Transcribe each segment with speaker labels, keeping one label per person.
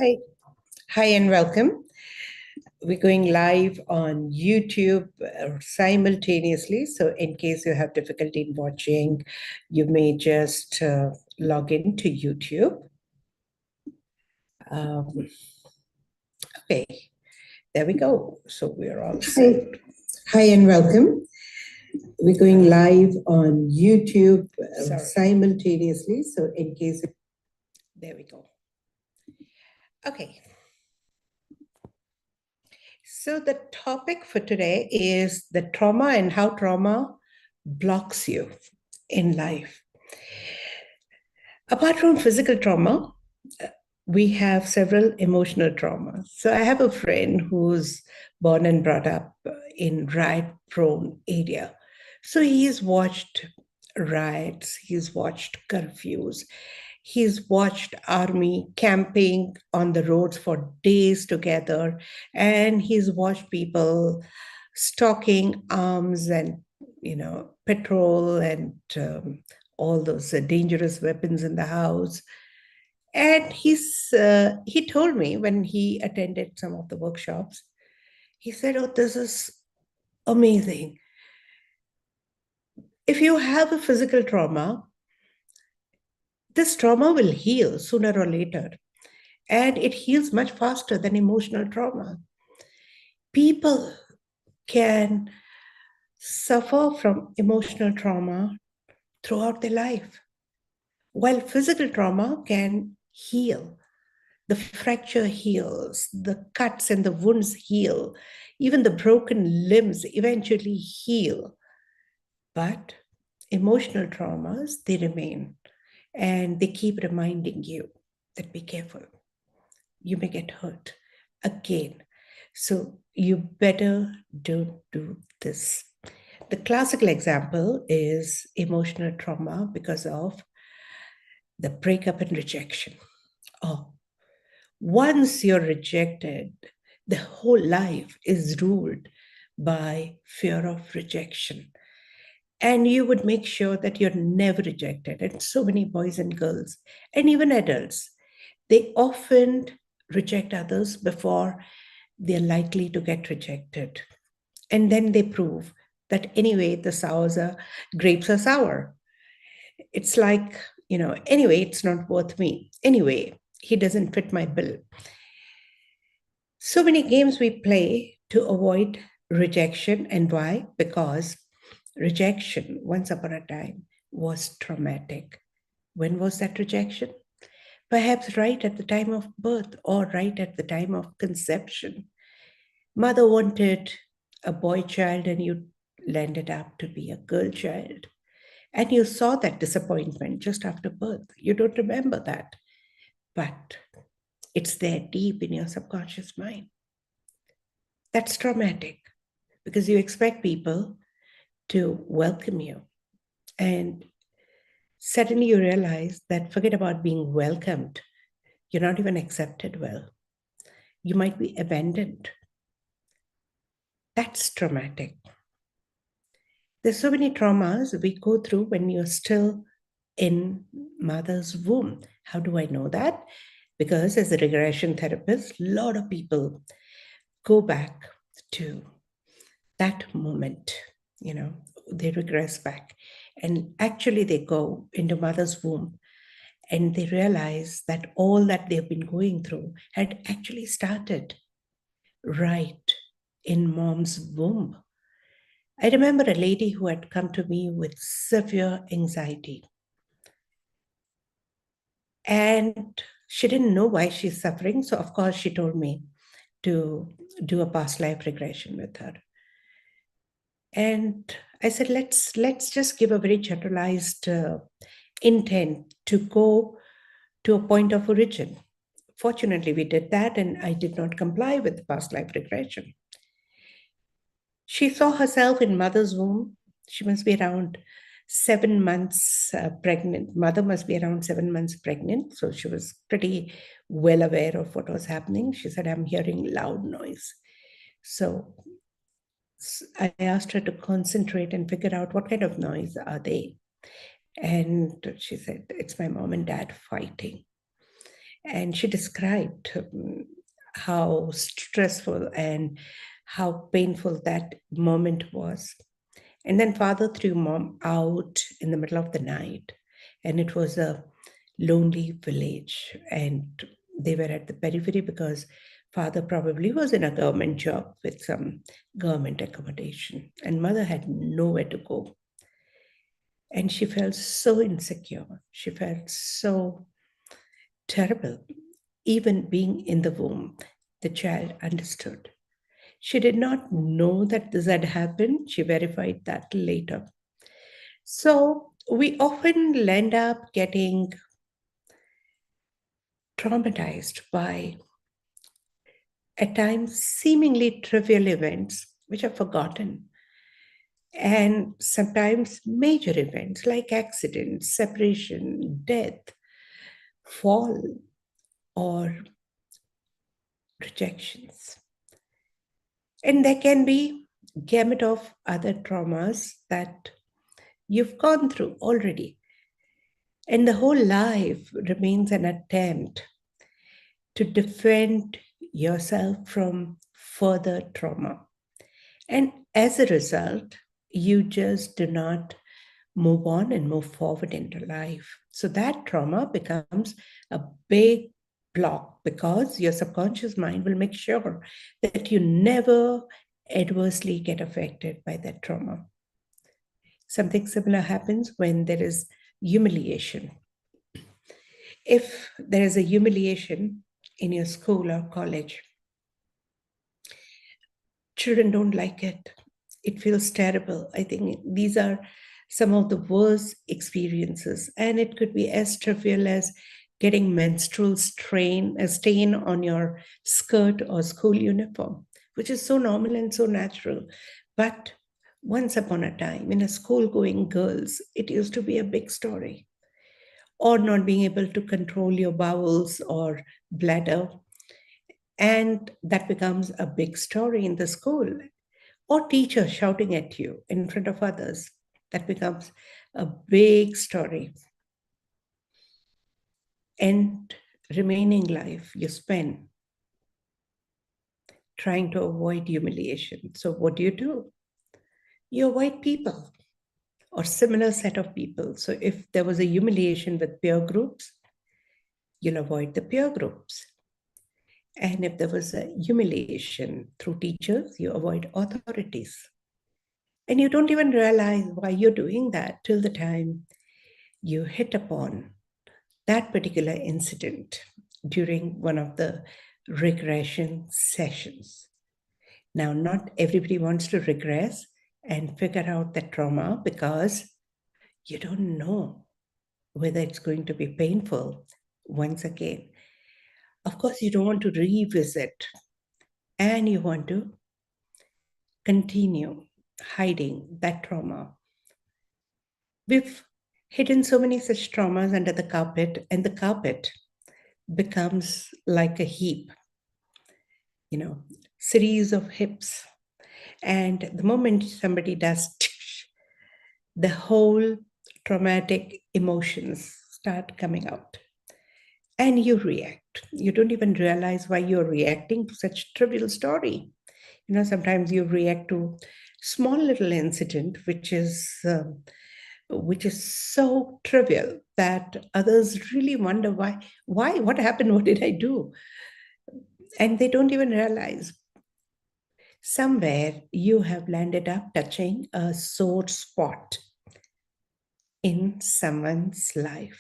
Speaker 1: Hi. Hi and welcome. We're going live on YouTube simultaneously. So, in case you have difficulty in watching, you may just log into YouTube. Okay, there we go. So, we're all set. Hi and welcome. We're going live on YouTube simultaneously. So, in case, there we go. Okay. So the topic for today is the trauma and how trauma blocks you in life. Apart from physical trauma, we have several emotional traumas. So I have a friend who's born and brought up in riot-prone area. So he's watched riots, he's watched curfews, he's watched army camping on the roads for days together, and he's watched people stocking arms and petrol and all those dangerous weapons in the house. And he told me when he attended some of the workshops, he said, "Oh, this is amazing. If you have a physical trauma, this trauma will heal sooner or later, and it heals much faster than emotional trauma. People can suffer from emotional trauma throughout their life, while physical trauma can heal. The fracture heals, the cuts and the wounds heal, even the broken limbs eventually heal. But emotional traumas, they remain, and they keep reminding you that be careful. You may get hurt again. So you better don't do this. The classical example is emotional trauma because of the breakup and rejection. Oh, once you're rejected, the whole life is ruled by fear of rejection. And you would make sure that you're never rejected. And so many boys and girls, and even adults, they often reject others before they're likely to get rejected. And then they prove that anyway, grapes are sour. It's like, anyway, it's not worth me. Anyway, he doesn't fit my bill. So many games we play to avoid rejection. And why? Because rejection, once upon a time, was traumatic. When was that rejection? Perhaps right at the time of birth or right at the time of conception. Mother wanted a boy child and you landed up to be a girl child. And you saw that disappointment just after birth. You don't remember that, but it's there deep in your subconscious mind. That's traumatic because you expect people to welcome you. And suddenly you realize that forget about being welcomed. You're not even accepted well. You might be abandoned. That's traumatic. There's so many traumas we go through when you're still in mother's womb. How do I know that? Because as a regression therapist, a lot of people go back to that moment, they regress back. And actually they go into mother's womb and they realize that all that they've been going through had actually started right in mom's womb. I remember a lady who had come to me with severe anxiety. And she didn't know why she's suffering. So, of course, she told me to do a past life regression with her. And I said, let's just give a very generalized intent to go to a point of origin. Fortunately, we did that, and I did not comply with the past life regression. She saw herself in mother's womb. She must be around 7 months pregnant. Mother must be around 7 months pregnant. So she was pretty well aware of what was happening. She said, "I'm hearing loud noise." So I asked her to concentrate and figure out what kind of noise are they. And she said, "It's my mom and dad fighting." And she described how stressful and how painful that moment was. And then father threw mom out in the middle of the night, and it was a lonely village. And they were at the periphery because father probably was in a government job with some government accommodation, and mother had nowhere to go. And she felt so insecure. She felt so terrible. Even being in the womb, the child understood. She did not know that this had happened. She verified that later. So we often end up getting traumatized by, at times, seemingly trivial events which are forgotten, and sometimes major events like accidents, separation, death, fall, or rejections. And there can be gamut of other traumas that you've gone through already. And the whole life remains an attempt to defend yourself from further trauma. And as a result, you just do not move on and move forward into life. So that trauma becomes a big block because your subconscious mind will make sure that you never adversely get affected by that trauma. Something similar happens when there is humiliation. If there is a humiliation in your school or college, children don't like it. It feels terrible. I think these are some of the worst experiences. And it could be as trivial as getting menstrual a stain on your skirt or school uniform, which is so normal and so natural. But once upon a time, in a school going girls, it used to be a big story. Or not being able to control your bowels or bladder. And that becomes a big story in the school. Or teacher shouting at you in front of others. That becomes a big story. And remaining life you spend trying to avoid humiliation. So what do? You avoid people or similar set of people. So if there was a humiliation with peer groups, you'll avoid the peer groups. And if there was a humiliation through teachers, you avoid authorities. And you don't even realize why you're doing that till the time you hit upon that particular incident during one of the regression sessions. Now, not everybody wants to regress and figure out the trauma because you don't know whether it's going to be painful once again. Of course, you don't want to revisit and you want to continue hiding that trauma. We've hidden so many such traumas under the carpet, and the carpet becomes like a heap, series of hips. And the moment somebody does, the whole traumatic emotions start coming out. And you react. You don't even realize why you're reacting to such trivial story. Sometimes you react to small little incident, which is so trivial that others really wonder why, what happened, what did I do? And they don't even realize somewhere you have landed up touching a sore spot in someone's life.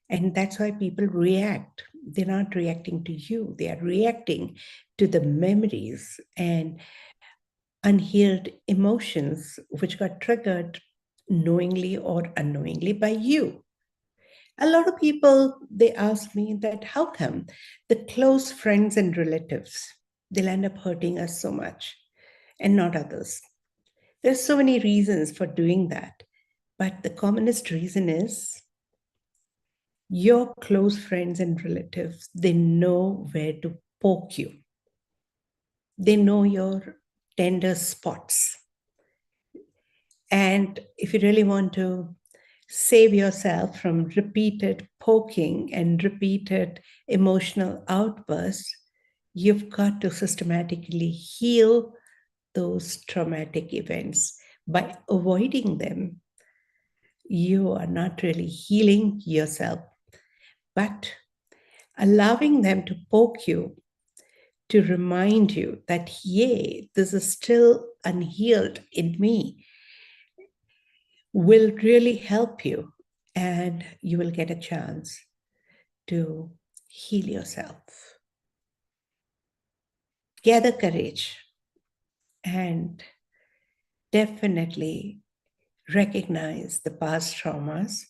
Speaker 1: And that's why people react. They're not reacting to you, they are reacting to the memories and unhealed emotions which got triggered knowingly or unknowingly by you. A lot of people, they ask me that how come the close friends and relatives, they'll end up hurting us so much and not others. There's so many reasons for doing that. But the commonest reason is your close friends and relatives, they know where to poke you. They know your tender spots. And if you really want to save yourself from repeated poking and repeated emotional outbursts, you've got to systematically heal those traumatic events. By avoiding them, you are not really healing yourself, but allowing them to poke you to remind you that, yay, this is still unhealed in me, will really help you, and you will get a chance to heal yourself. Gather courage and definitely recognize the past traumas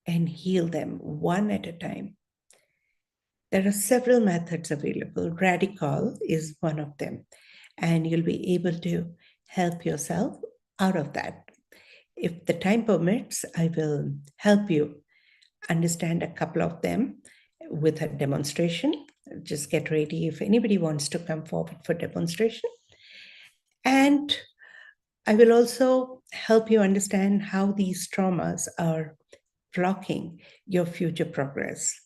Speaker 1: and heal them one at a time. There are several methods available. Radical is one of them, and you'll be able to help yourself out of that. If the time permits, I will help you understand a couple of them with a demonstration. Just get ready if anybody wants to come forward for demonstration. And I will also help you understand how these traumas are blocking your future progress.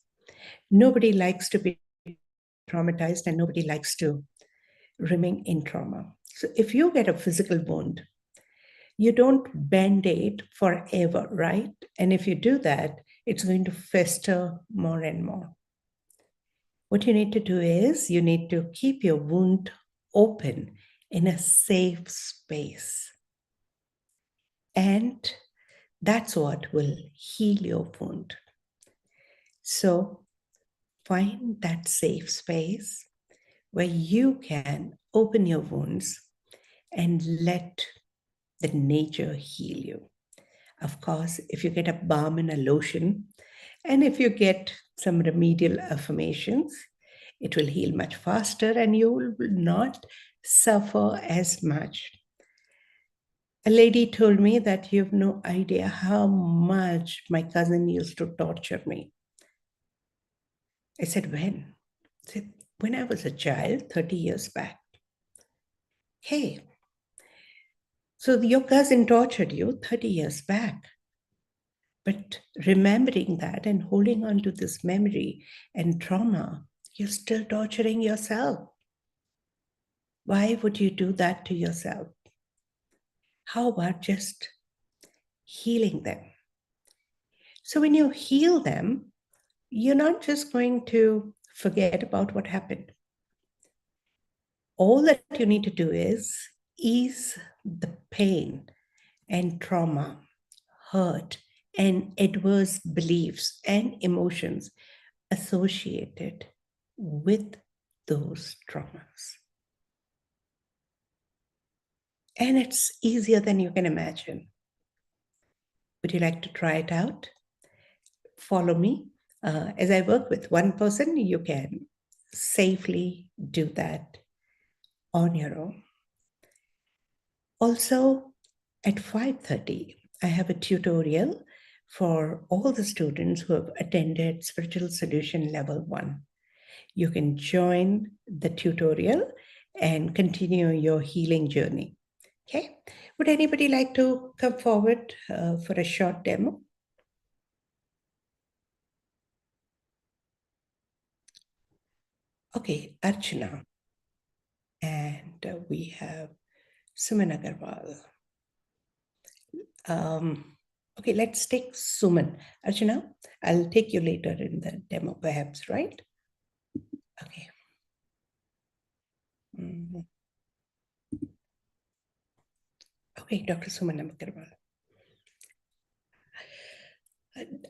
Speaker 1: Nobody likes to be traumatized, and nobody likes to remain in trauma. So if you get a physical wound, you don't band-aid forever, right? And if you do that, it's going to fester more and more. What you need to do is you need to keep your wound open in a safe space. And that's what will heal your wound. So find that safe space where you can open your wounds and let the nature heal you. Of course, if you get a balm and a lotion, and if you get some remedial affirmations, it will heal much faster and you will not suffer as much. A lady told me that you have no idea how much my cousin used to torture me. I said, when? I said, when I was a child, 30 years back. Hey, so your cousin tortured you 30 years back. But remembering that and holding on to this memory and trauma, you're still torturing yourself. Why would you do that to yourself? How about just healing them? So when you heal them, you're not just going to forget about what happened. All that you need to do is ease the pain and trauma, hurt, and adverse beliefs and emotions associated with those traumas. And it's easier than you can imagine. Would you like to try it out? Follow me. As I work with one person, you can safely do that on your own. Also, at 5:30, I have a tutorial for all the students who have attended Spiritual Solution Level 1. You can join the tutorial and continue your healing journey. Okay. Would anybody like to come forward for a short demo? Okay, Archana. And we have Suman Agarwal. Okay, let's take Suman. Archana, I'll take you later in the demo, perhaps, right? Okay. Okay, Dr. Suman Agarwal.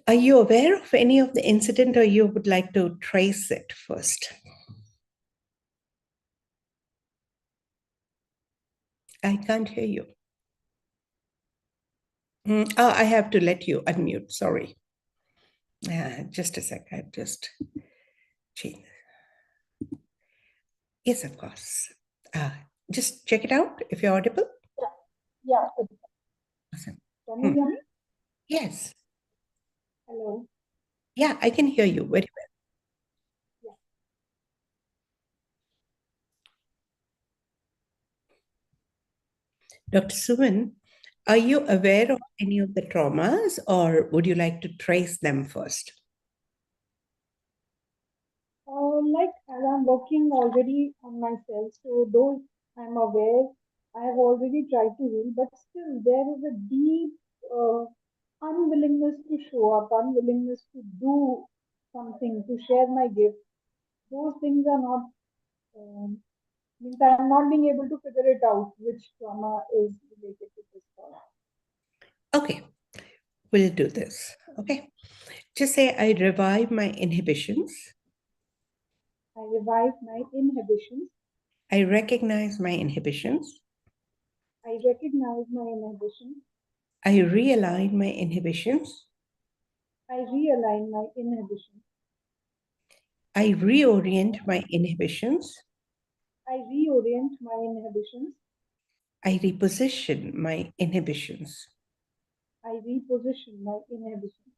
Speaker 1: Are you aware of any of the incident, or you would like to trace it first? I can't hear you. I have to let you unmute, sorry. Just a sec, I've just changed. Yes, of course. Just check it out if you're audible.
Speaker 2: Yeah.
Speaker 1: Awesome.
Speaker 2: Can you hear me?
Speaker 1: Yes.
Speaker 2: Hello.
Speaker 1: Yeah, I can hear you very well.
Speaker 2: Yeah.
Speaker 1: Dr. Suman, Are you aware of any of the traumas, or would you like to trace them first?
Speaker 2: Like as I'm working already on myself, so though I'm aware, I have already tried to heal, but still there is a deep uh, unwillingness to show up, unwillingness to do something, to share my gift. Those things are not, means I'm not being able to figure it out which trauma is related to this trauma.
Speaker 1: Okay, we'll do this. Okay. Just say, I revive my inhibitions.
Speaker 2: I revive my inhibitions.
Speaker 1: I recognize my inhibitions.
Speaker 2: I recognize my inhibitions.
Speaker 1: I realign my inhibitions.
Speaker 2: I realign my inhibitions.
Speaker 1: I reorient my inhibitions.
Speaker 2: I reorient my inhibitions.
Speaker 1: I reposition my inhibitions.
Speaker 2: I reposition my inhibitions.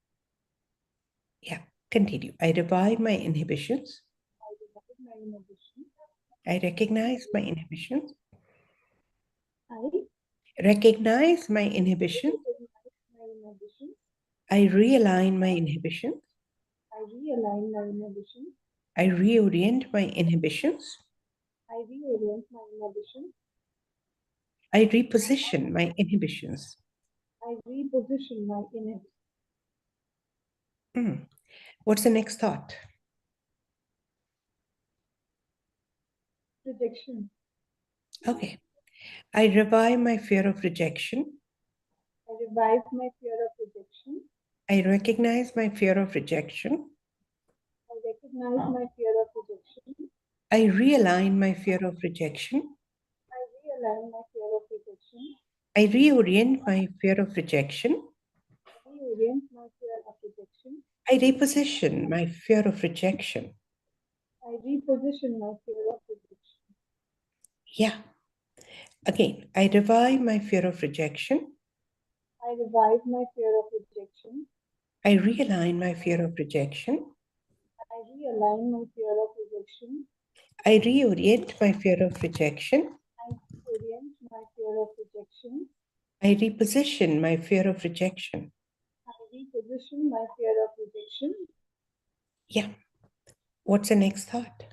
Speaker 1: Yeah, continue. I revive my inhibitions.
Speaker 2: I revive my inhibitions.
Speaker 1: I recognize my inhibitions.
Speaker 2: I
Speaker 1: Recognize my inhibition.
Speaker 2: recognize my inhibitions.
Speaker 1: I realign my inhibitions.
Speaker 2: I realign my inhibitions.
Speaker 1: I reorient my inhibitions.
Speaker 2: I reorient my inhibitions.
Speaker 1: I reposition my inhibitions.
Speaker 2: I reposition my inhibitions.
Speaker 1: What's the next thought?
Speaker 2: Rejection.
Speaker 1: Okay. I revive my fear of rejection.
Speaker 2: I revive my fear of rejection.
Speaker 1: I recognize my fear of rejection.
Speaker 2: I recognize my fear of rejection.
Speaker 1: I realign my fear of rejection.
Speaker 2: I realign my fear of rejection.
Speaker 1: I reorient my fear of rejection.
Speaker 2: I reorient my fear of rejection.
Speaker 1: I reposition my fear of rejection.
Speaker 2: I reposition my fear of rejection.
Speaker 1: Yeah. Again, I revive my fear of rejection.
Speaker 2: I revive my fear of rejection.
Speaker 1: I realign my fear of rejection.
Speaker 2: I realign my fear of rejection.
Speaker 1: I reorient my fear of rejection.
Speaker 2: I reorient my fear of rejection.
Speaker 1: I reposition my fear of rejection.
Speaker 2: I reposition my fear of rejection.
Speaker 1: Yeah. What's the next thought?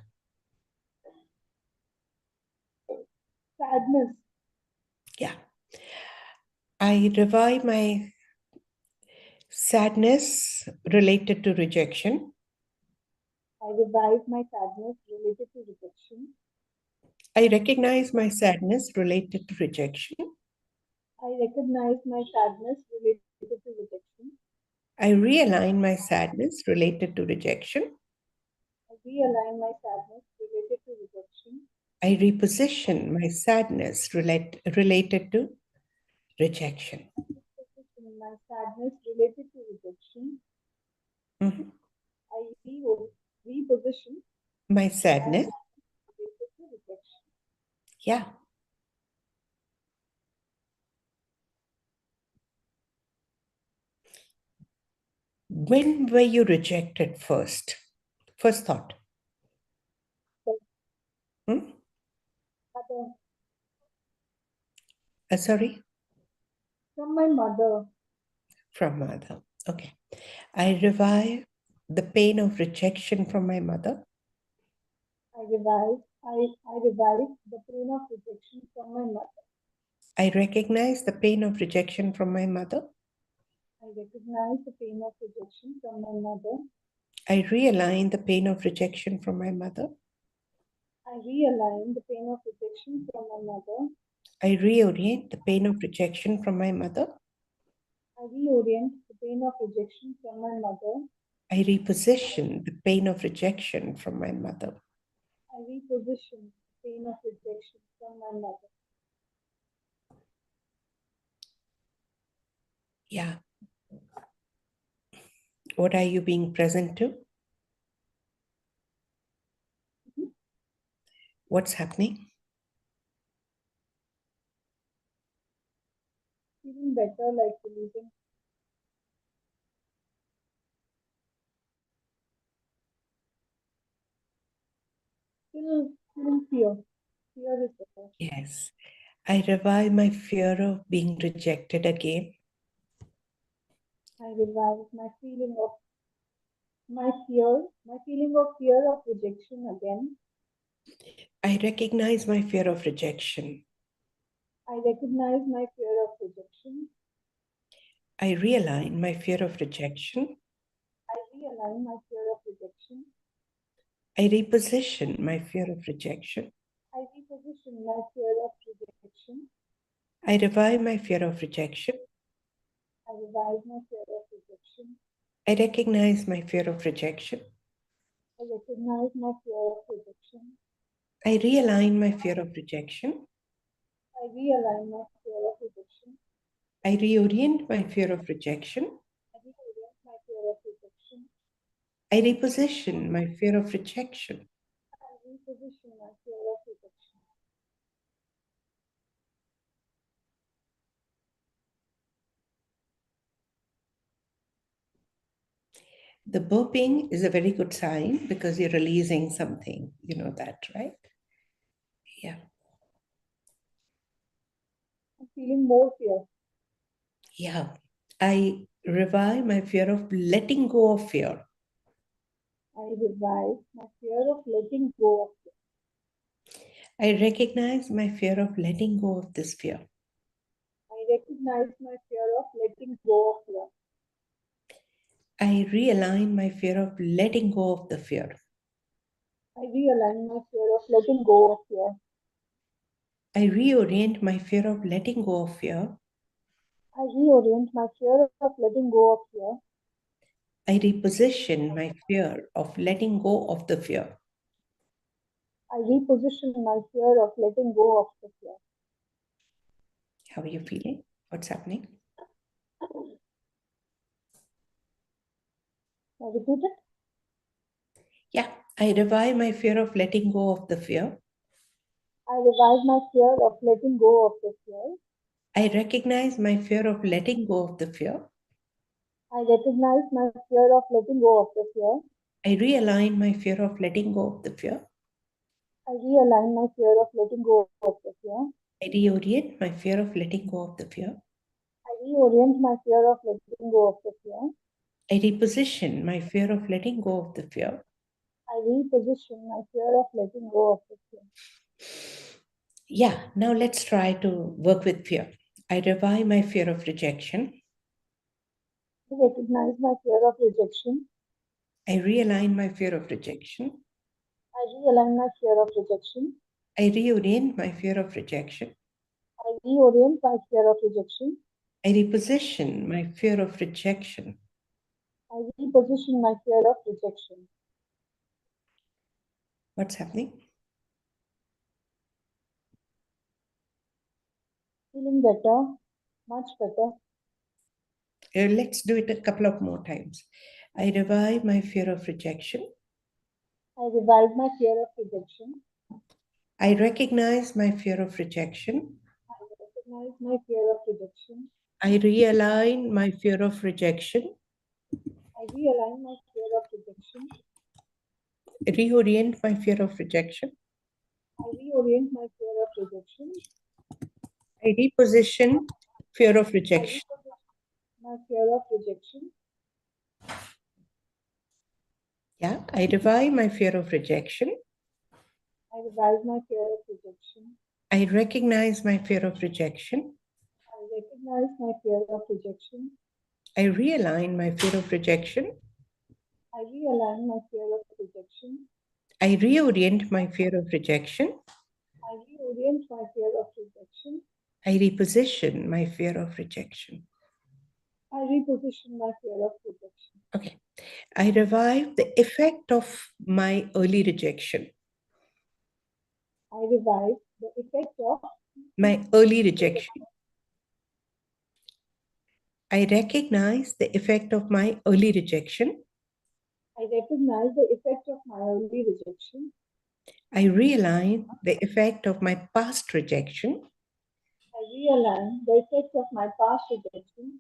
Speaker 2: Sadness.
Speaker 1: Yeah. I revive my sadness related to rejection.
Speaker 2: I revive my sadness related to rejection.
Speaker 1: I recognize my sadness related to rejection.
Speaker 2: I recognize my sadness related to rejection.
Speaker 1: I realign my sadness related to rejection.
Speaker 2: I realign my sadness related to rejection.
Speaker 1: I reposition my sadness related to rejection.
Speaker 2: Reposition my sadness related to rejection.
Speaker 1: Mhm.
Speaker 2: I reposition
Speaker 1: My
Speaker 2: my
Speaker 1: sadness.
Speaker 2: sadness related to rejection.
Speaker 1: Yeah. When were you rejected first? First thought. Hmm?
Speaker 2: Mother,
Speaker 1: Sorry?
Speaker 2: from my mother.
Speaker 1: From mother. Okay. I revive the pain of rejection from my mother.
Speaker 2: I revive the pain of rejection from my mother.
Speaker 1: I recognize the pain of rejection from my mother.
Speaker 2: I recognize the pain of rejection from my mother.
Speaker 1: I realign the pain of rejection from my mother.
Speaker 2: I realign the pain of rejection from my mother.
Speaker 1: I reorient the pain of rejection from my mother.
Speaker 2: I reorient the pain of rejection from my mother.
Speaker 1: I reposition the pain of rejection from my mother.
Speaker 2: I reposition the pain of rejection from my mother.
Speaker 1: Yeah. What are you being present to?
Speaker 2: Mhm.
Speaker 1: What's happening?
Speaker 2: Feeling better, like releasing. Still feeling fear. Fear is there.
Speaker 1: Yes. I revive my fear of being rejected again.
Speaker 2: I revive my feeling of my feeling of fear of rejection again.
Speaker 1: I recognize my fear of rejection.
Speaker 2: I recognize my fear of rejection.
Speaker 1: I realign my fear of rejection.
Speaker 2: I realign my fear of rejection.
Speaker 1: I reposition my fear of rejection.
Speaker 2: I reposition my fear of rejection.
Speaker 1: I revive my fear of rejection.
Speaker 2: I revive my fear of rejection.
Speaker 1: I recognize my fear of rejection.
Speaker 2: I recognize my fear of rejection.
Speaker 1: I realign my fear of rejection.
Speaker 2: I realign my fear of rejection.
Speaker 1: I reorient my fear of rejection.
Speaker 2: I reorient my fear of rejection.
Speaker 1: I reposition my fear of rejection.
Speaker 2: I reposition my fear of rejection.
Speaker 1: The burping is a very good sign because you're releasing something. You know that, right? Yeah.
Speaker 2: I'm feeling more fear.
Speaker 1: Yeah. I revive my fear of letting go of fear.
Speaker 2: I revive my fear of letting go of fear.
Speaker 1: I recognize my fear of letting go of this fear.
Speaker 2: I recognize my fear of letting go of fear.
Speaker 1: I realign my fear of letting go of the fear.
Speaker 2: I realign my fear of letting go of fear.
Speaker 1: I reorient my fear of letting go of fear.
Speaker 2: I reorient my fear of letting go of fear.
Speaker 1: I reposition my fear of letting go of the fear.
Speaker 2: I reposition my fear of letting go of the fear.
Speaker 1: How are you feeling? What's happening?
Speaker 2: I repeat it.
Speaker 1: Yeah, I revive my fear of letting go of the fear.
Speaker 2: I revive my fear of letting go of the fear.
Speaker 1: I recognize my fear of letting go of the fear.
Speaker 2: I recognize my fear of letting go of the fear.
Speaker 1: I realign my fear of letting go of the fear.
Speaker 2: I realign my fear of letting go of the fear.
Speaker 1: I reorient my fear of letting go of the fear.
Speaker 2: I reorient my fear of letting go of the fear.
Speaker 1: I reposition my fear of letting go of the fear.
Speaker 2: I reposition my fear of letting go of the fear.
Speaker 1: Yeah, now let's try to work with fear. I revive my fear of rejection.
Speaker 2: I recognize my fear of rejection.
Speaker 1: I realign my fear of rejection.
Speaker 2: I realign my fear of rejection.
Speaker 1: I reorient my fear of rejection.
Speaker 2: I reorient my fear of rejection.
Speaker 1: I reposition my fear of rejection.
Speaker 2: I reposition my fear of rejection.
Speaker 1: What's happening?
Speaker 2: Feeling better, much better.
Speaker 1: Let's do it a couple of more times. I revive my fear of rejection.
Speaker 2: I revive my fear of rejection.
Speaker 1: I recognize my fear of rejection.
Speaker 2: I recognize my fear of rejection.
Speaker 1: I realign my fear of rejection.
Speaker 2: I realign my fear of rejection.
Speaker 1: Reorient my fear of rejection.
Speaker 2: I reorient my fear of rejection.
Speaker 1: I reposition fear of
Speaker 2: I
Speaker 1: rejection.
Speaker 2: reposition my fear of rejection.
Speaker 1: Yeah, I revive my fear of rejection.
Speaker 2: I revive my fear of rejection.
Speaker 1: I recognize my fear of rejection.
Speaker 2: I recognize my fear of rejection.
Speaker 1: I realign my fear of rejection.
Speaker 2: I realign my fear of rejection.
Speaker 1: I reorient my fear of rejection.
Speaker 2: I reorient my fear of rejection.
Speaker 1: I reposition my fear of rejection.
Speaker 2: I reposition my fear of rejection.
Speaker 1: Okay. I revive the effect of my early rejection.
Speaker 2: I revive the effect of
Speaker 1: My early rejection. I recognize the effect of my early rejection.
Speaker 2: I recognize the effect of my early rejection.
Speaker 1: I realign the effect of my past rejection.
Speaker 2: I realign the effect of my past rejection.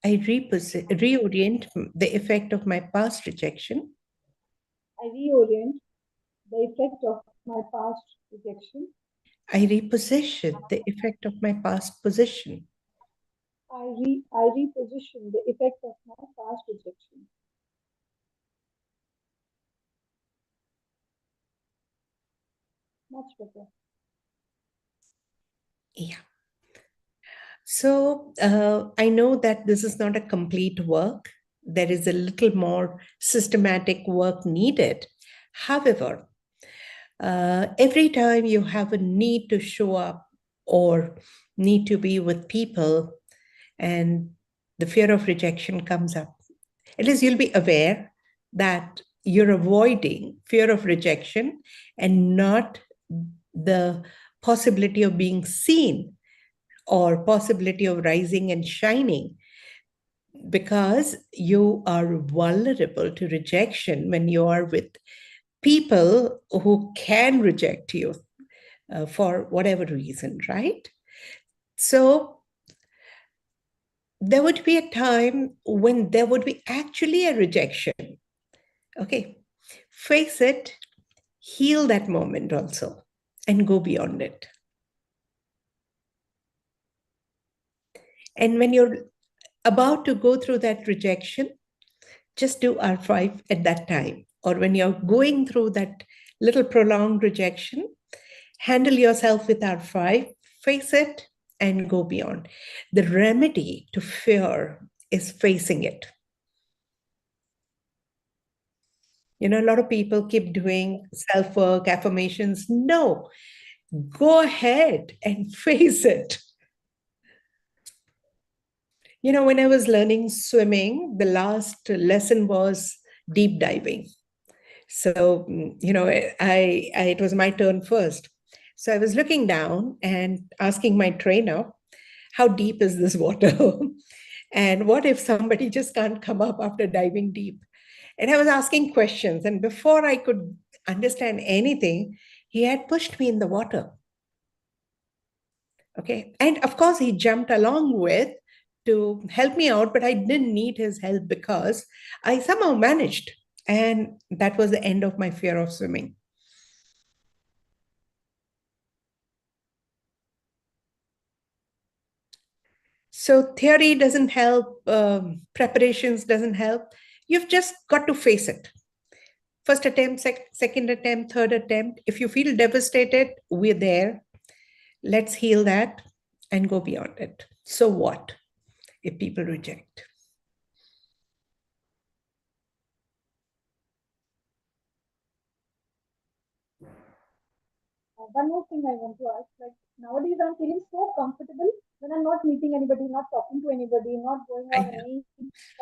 Speaker 1: I reorient the effect of my past rejection.
Speaker 2: I reorient the effect of my past rejection.
Speaker 1: I reposition the effect of my past position.
Speaker 2: I reposition the effect of my past rejection. Much better.
Speaker 1: Yeah. So I know that this is not a complete work. There is a little more systematic work needed. However, every time you have a need to show up or need to be with people and the fear of rejection comes up, at least you'll be aware that you're avoiding fear of rejection and not the possibility of being seen or possibility of rising and shining, because you are vulnerable to rejection when you are with people who can reject you for whatever reason, right? So there would be a time when there would be actually a rejection. Okay, face it, heal that moment also, and go beyond it. And when you're about to go through that rejection, just do R5 at that time. Or when you're going through that little prolonged rejection, handle yourself with R5, face it, and go beyond. The remedy to fear is facing it. You know, a lot of people keep doing self work, affirmations. No, go ahead and face it. You know, when I was learning swimming, the last lesson was deep diving. So, you know, it was my turn first. So I was looking down and asking my trainer, how deep is this water? And what if somebody just can't come up after diving deep? And I was asking questions. And before I could understand anything, he had pushed me in the water. Okay. And of course, he jumped along with to help me out, but I didn't need his help because I somehow managed. And that was the end of my fear of swimming. So theory doesn't help, preparations doesn't help. You've just got to face it. First attempt, second attempt, third attempt. If you feel devastated, we're there. Let's heal that and go beyond it. So what if people reject?
Speaker 2: One more thing I want to ask, like nowadays I'm feeling so comfortable when I'm not meeting anybody, not talking to anybody, not going
Speaker 1: I
Speaker 2: on
Speaker 1: know.
Speaker 2: any,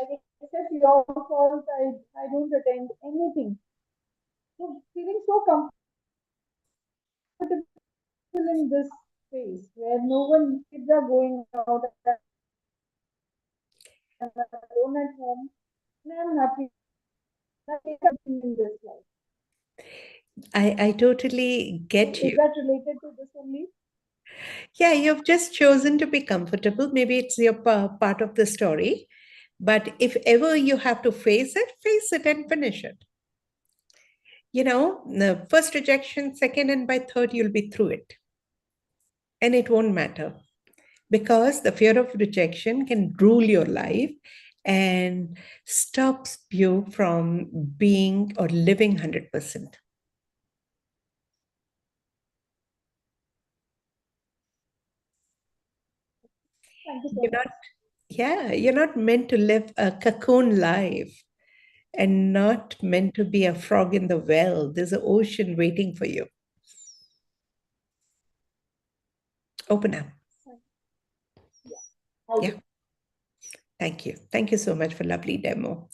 Speaker 2: like except your calls, I don't attend anything. So feeling so comfortable in this space where no one, kids are going out and I'm alone at home, and I'm happy. I'm in this life.
Speaker 1: I totally get
Speaker 2: Is
Speaker 1: you.
Speaker 2: that related to this only?
Speaker 1: Yeah, you've just chosen to be comfortable. Maybe it's your part of the story. But if ever you have to face it and finish it. You know, the first rejection, second, and by third, you'll be through it. And it won't matter because the fear of rejection can rule your life and stops you from being or living 100%.
Speaker 2: Thank you so
Speaker 1: You're
Speaker 2: much.
Speaker 1: not, yeah, you're not meant to live a cocoon life and not meant to be a frog in the well. There's an ocean waiting for you. Open up.
Speaker 2: Yeah, I'll
Speaker 1: Yeah.
Speaker 2: do.
Speaker 1: Thank you. Thank you so much for lovely demo.